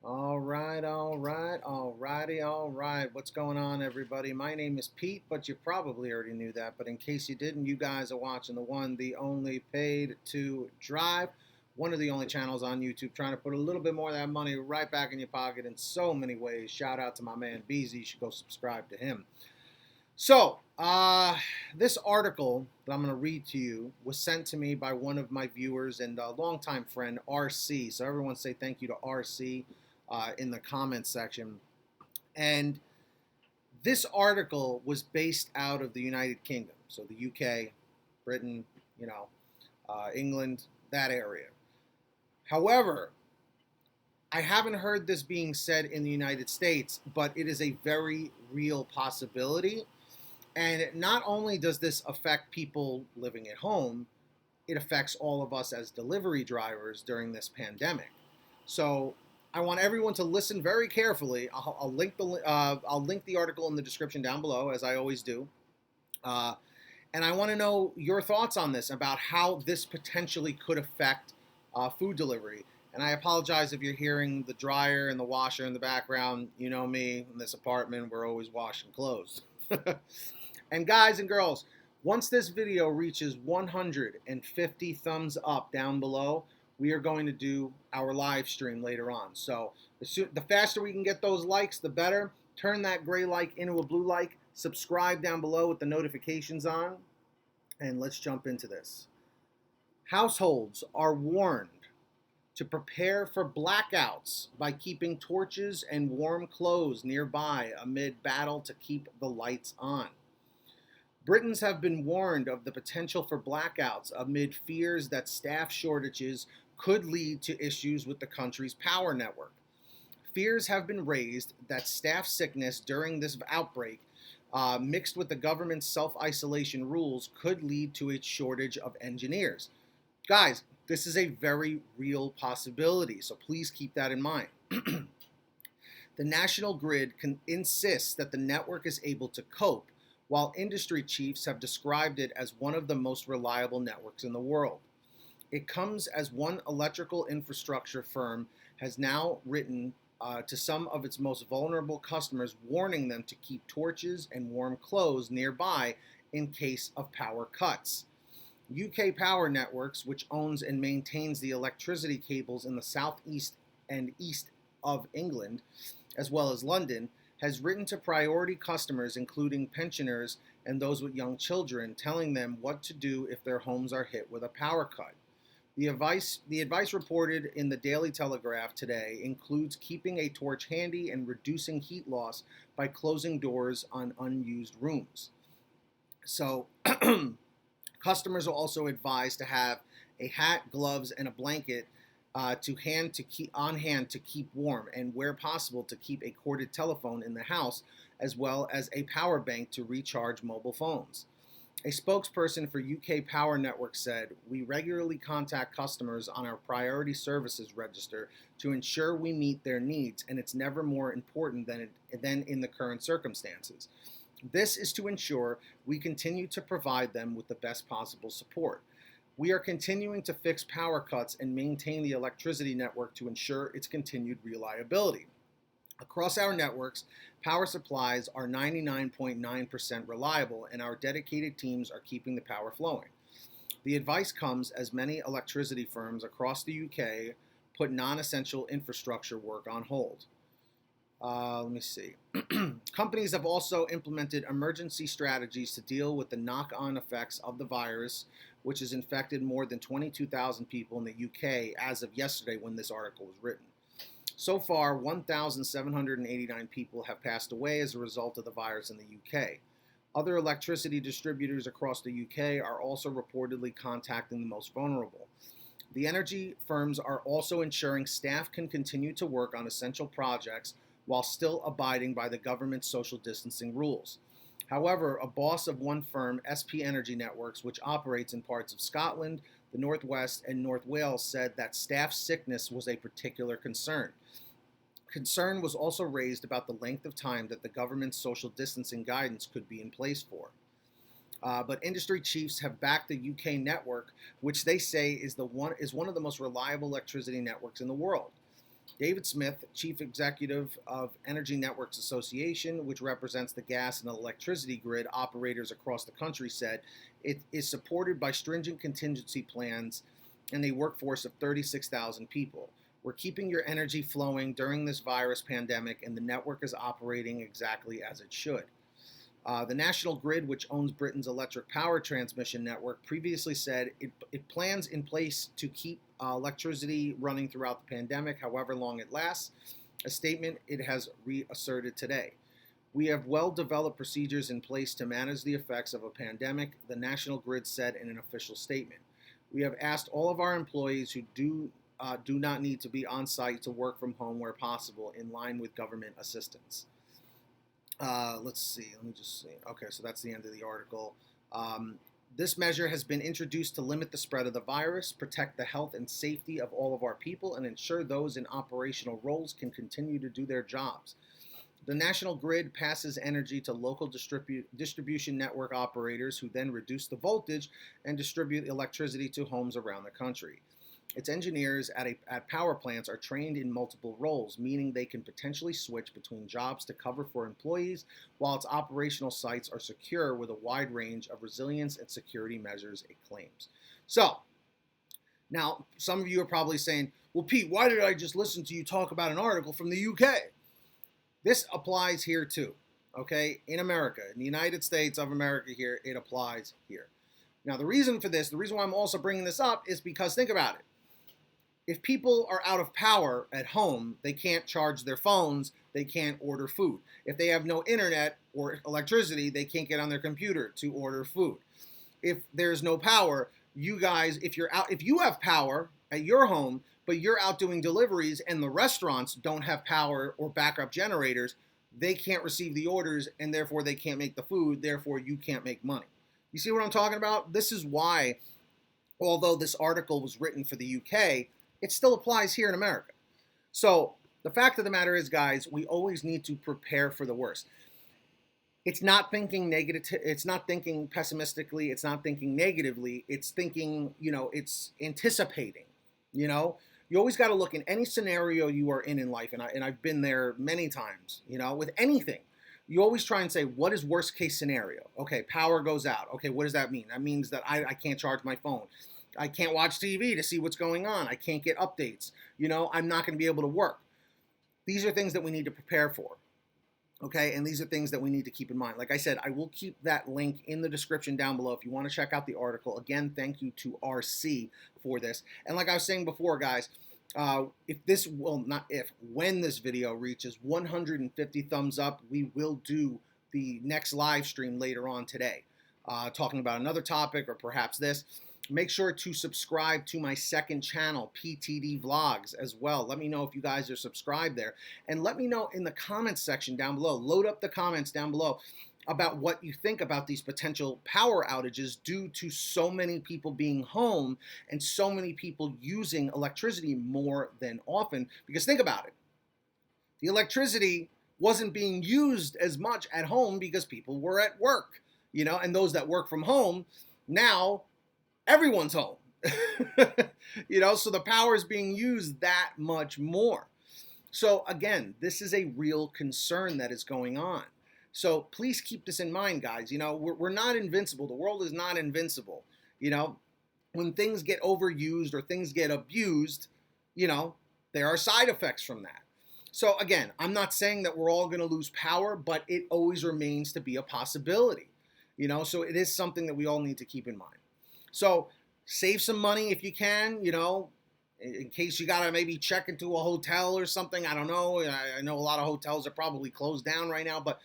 All right, all right. What's going on, everybody? My name is Pete, but you probably already knew that. But in case you didn't, you guys are watching the one, the only Paid to Drive, one of the only channels on YouTube trying to put a little bit more of that money right back in your pocket in so many ways. Shout out to my man Beezy. You should go subscribe to him. So, this article that I'm going to read to you was sent to me by one of my viewers and a longtime friend, RC. So, everyone say thank you to RC in the comments section. And this article was based out of the United Kingdom. So, the UK, Britain, England, that area. However, I haven't heard this being said in the United States, but it is a very real possibility. And not only does this affect people living at home, it affects all of us as delivery drivers during this pandemic. So I want everyone to listen very carefully. I'll link the article in the description down below, as I always do. Uh, and I want to know your thoughts on this about how this potentially could affect food delivery. And I apologize if you're hearing the dryer and the washer in the background. You know me, in this apartment, we're always washing clothes. And guys and girls, once this video reaches 150 thumbs up down below, we are going to do our live stream later on. So the faster we can get those likes, the better. Turn that gray like into a blue like. Subscribe down below with the notifications on. And let's jump into this. Households are warned to prepare for blackouts by keeping torches and warm clothes nearby amid battle to keep the lights on. Britons have been warned of the potential for blackouts amid fears that staff shortages could lead to issues with the country's power network. Fears have been raised that staff sickness during this outbreak, mixed with the government's self-isolation rules, could lead to a shortage of engineers. Guys, this is a very real possibility, so please keep that in mind. The National Grid insists that the network is able to cope, while industry chiefs have described it as one of the most reliable networks in the world. It comes as one electrical infrastructure firm has now written to some of its most vulnerable customers, warning them to keep torches and warm clothes nearby in case of power cuts. UK Power Networks, which owns and maintains the electricity cables in the southeast and east of England, as well as London, has written to priority customers, including pensioners and those with young children, telling them what to do if their homes are hit with a power cut. The advice reported in the Daily Telegraph today includes keeping a torch handy and reducing heat loss by closing doors on unused rooms. So, customers are also advised to have a hat, gloves, and a blanket on hand to keep warm, and where possible to keep a corded telephone in the house, as well as a power bank to recharge mobile phones. A spokesperson for UK Power Network said, "We regularly contact customers on our priority services register to ensure we meet their needs, and it's never more important than in the current circumstances. This is to ensure we continue to provide them with the best possible support. We are continuing to fix power cuts and maintain the electricity network to ensure its continued reliability. Across our networks, power supplies are 99.9% reliable, and our dedicated teams are keeping the power flowing." The advice comes as many electricity firms across the UK put non-essential infrastructure work on hold. Let me see. Companies have also implemented emergency strategies to deal with the knock-on effects of the virus, which has infected more than 22,000 people in the UK as of yesterday when this article was written. So far, 1,789 people have passed away as a result of the virus in the UK. Other electricity distributors across the UK are also reportedly contacting the most vulnerable. The energy firms are also ensuring staff can continue to work on essential projects while still abiding by the government's social distancing rules. However, a boss of one firm, SP Energy Networks, which operates in parts of Scotland, the Northwest, and North Wales, said that staff sickness was a particular concern. Concern was also raised about the length of time that the government's social distancing guidance could be in place for. But industry chiefs have backed the UK network, which they say is one of the most reliable electricity networks in the world. David Smith, Chief Executive of Energy Networks Association, which represents the gas and electricity grid operators across the country, said it is supported by stringent contingency plans and a workforce of 36,000 people. We're keeping your energy flowing during this virus pandemic, and the network is operating exactly as it should. The National Grid, which owns Britain's electric power transmission network, previously said it plans in place to keep electricity running throughout the pandemic, however long it lasts, a statement it has reasserted today. We have well-developed procedures in place to manage the effects of a pandemic, the National Grid said in an official statement. We have asked all of our employees who do not need to be on site to work from home where possible, in line with government assistance. Let's see. Let me just see. Okay, so that's the end of the article. This measure has been introduced to limit the spread of the virus, protect the health and safety of all of our people, and ensure those in operational roles can continue to do their jobs. The National Grid passes energy to local distribution network operators, who then reduce the voltage and distribute electricity to homes around the country. Its engineers at power plants are trained in multiple roles, meaning they can potentially switch between jobs to cover for employees, while its operational sites are secure with a wide range of resilience and security measures, it claims. So, now, some of you are probably saying, well, Pete, why did I just listen to you talk about an article from the UK? This applies here too, okay? In America, in the United States of America here, it applies here. Now, the reason for this, the reason why I'm also bringing this up is because, think about it. If people are out of power at home, they can't charge their phones, they can't order food. If they have no internet or electricity, they can't get on their computer to order food. If there's no power, you guys, if you have power at your home, but you're out doing deliveries and the restaurants don't have power or backup generators, they can't receive the orders and therefore they can't make the food, therefore you can't make money. You see what I'm talking about? This is why, although this article was written for the UK, it still applies here in America. So the fact of the matter is, guys, we always need to prepare for the worst. It's not thinking negative. It's not thinking pessimistically. It's not thinking negatively. It's thinking, it's anticipating. You always got to look in any scenario you are in life, and I've been there many times. With anything, you always try and say, what is worst case scenario? Okay, power goes out. Okay, what does that mean? That means that I can't charge my phone. I can't watch TV to see what's going on. I can't get updates. I'm not going to be able to work. These are things that we need to prepare for. Okay, and these are things that we need to keep in mind. Like I said, I will keep that link in the description down below if you want to check out the article. Again, thank you to RC for this. And like I was saying before, guys, when this video reaches 150 thumbs up, we will do the next live stream later on today, talking about another topic or perhaps this. Make sure to subscribe to my second channel, PTD Vlogs, as well. Let me know if you guys are subscribed there. And let me know in the comments section down below. Load up the comments down below about what you think about these potential power outages due to so many people being home and so many people using electricity more than often. Because think about it. The electricity wasn't being used as much at home because people were at work, and those that work from home, now everyone's home, so the power is being used that much more. So again, this is a real concern that is going on. So please keep this in mind, guys. We're not invincible. The world is not invincible. When things get overused or things get abused, there are side effects from that. So again, I'm not saying that we're all going to lose power, but it always remains to be a possibility. So it is something that we all need to keep in mind. So save some money if you can, in case you got to maybe check into a hotel or something. I don't know. I know a lot of hotels are probably closed down right now, but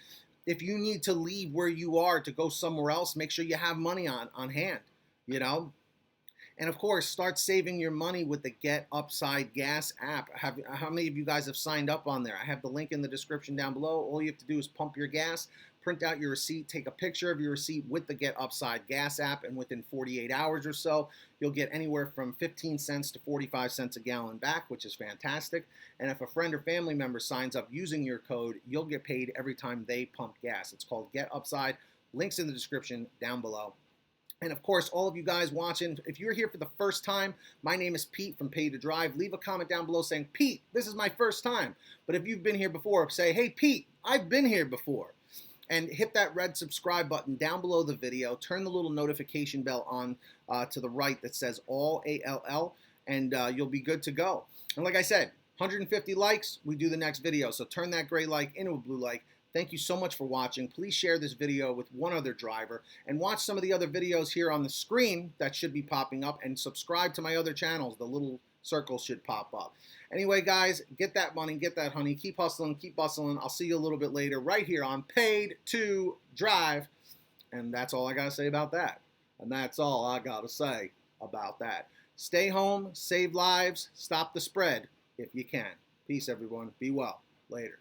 if you need to leave where you are to go somewhere else, make sure you have money on hand, And of course, start saving your money with the Get Upside Gas app. How many of you guys have signed up on there? I have the link in the description down below. All you have to do is pump your gas, print out your receipt, take a picture of your receipt with the Get Upside Gas app, and within 48 hours or so, you'll get anywhere from 15 cents to 45 cents a gallon back, which is fantastic. And if a friend or family member signs up using your code, you'll get paid every time they pump gas. It's called Get Upside. Links in the description down below. And of course, all of you guys watching, if you're here for the first time, my name is Pete from Pay to Drive. Leave a comment down below saying, Pete, this is my first time. But if you've been here before, say, hey, Pete, I've been here before. And hit that red subscribe button down below the video. Turn the little notification bell on to the right that says all ALL, and you'll be good to go. And like I said, 150 likes, we do the next video. So turn that gray like into a blue like. Thank you so much for watching. Please share this video with one other driver and watch some of the other videos here on the screen that should be popping up, and subscribe to my other channels. The little circles should pop up. Anyway, guys, get that money, get that honey. Keep hustling, keep bustling. I'll see you a little bit later right here on Paid to Drive. And that's all I got to say about that. And that's all I got to say about that. Stay home, save lives, stop the spread if you can. Peace, everyone. Be well. Later.